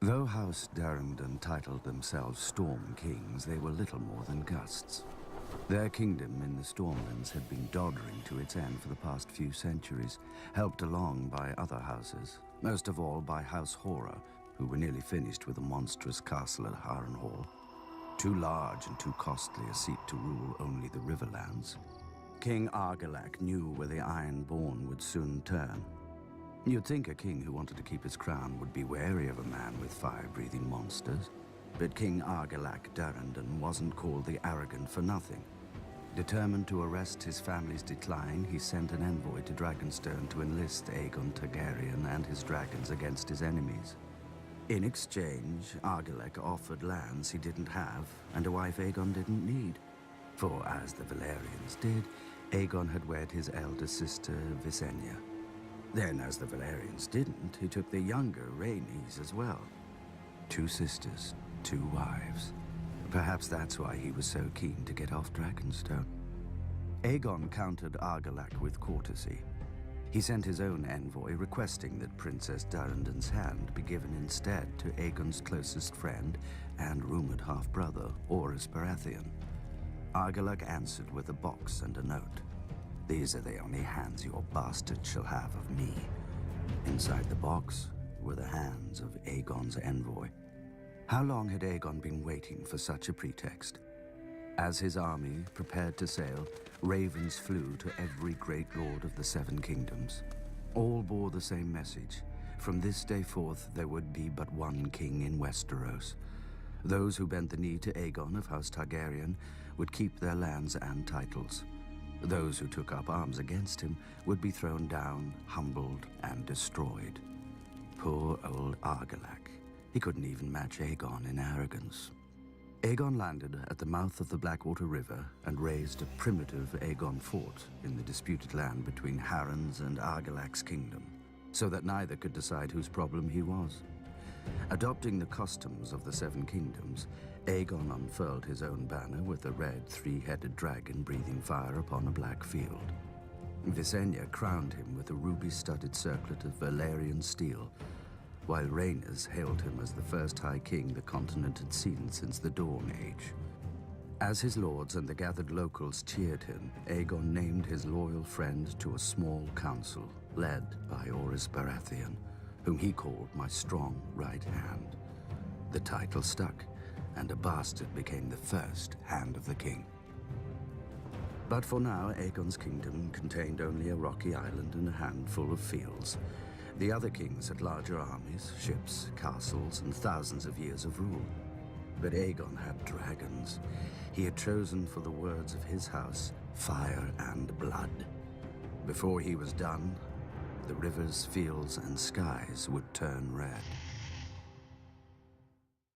Though House Durrandon titled themselves Storm Kings, they were little more than gusts. Their kingdom in the Stormlands had been doddering to its end for the past few centuries, helped along by other houses, most of all by House Horror, who were nearly finished with a monstrous castle at Harrenhal. Too large and too costly a seat to rule only the Riverlands. King Argilac knew where the Ironborn would soon turn. You'd think a king who wanted to keep his crown would be wary of a man with fire-breathing monsters. But King Argilac Durrandon wasn't called the Arrogant for nothing. Determined to arrest his family's decline, he sent an envoy to Dragonstone to enlist Aegon Targaryen and his dragons against his enemies. In exchange, Argilac offered lands he didn't have and a wife Aegon didn't need. For, as the Valyrians did, Aegon had wed his elder sister, Visenya. Then, as the Valyrians didn't, he took the younger Rhaenys as well. 2 sisters, 2 wives. Perhaps that's why he was so keen to get off Dragonstone. Aegon countered Argilac with courtesy. He sent his own envoy requesting that Princess Durrandon's hand be given instead to Aegon's closest friend and rumored half-brother, Orys Baratheon. Argilac answered with a box and a note. "These are the only hands your bastard shall have of me." Inside the box were the hands of Aegon's envoy. How long had Aegon been waiting for such a pretext? As his army prepared to sail, ravens flew to every great lord of the 7 kingdoms. All bore the same message. From this day forth, there would be but one king in Westeros. Those who bent the knee to Aegon of House Targaryen would keep their lands and titles. Those who took up arms against him would be thrown down, humbled, and destroyed. Poor old Argilac. He couldn't even match Aegon in arrogance. Aegon landed at the mouth of the Blackwater River and raised a primitive Aegon fort in the disputed land between Harren's and Argilac's kingdom, so that neither could decide whose problem he was. Adopting the customs of the 7 kingdoms, Aegon unfurled his own banner with a red 3-headed dragon breathing fire upon a black field. Visenya crowned him with a ruby-studded circlet of Valyrian steel, while Rhaenys hailed him as the first High King the continent had seen since the Dawn Age. As his lords and the gathered locals cheered him, Aegon named his loyal friend to a small council led by Orys Baratheon, whom he called my strong right hand. The title stuck, and a bastard became the first Hand of the King. But for now, Aegon's kingdom contained only a rocky island and a handful of fields. The other kings had larger armies, ships, castles, and thousands of years of rule. But Aegon had dragons. He had chosen for the words of his house, fire and blood. Before he was done, the rivers, fields, and skies would turn red.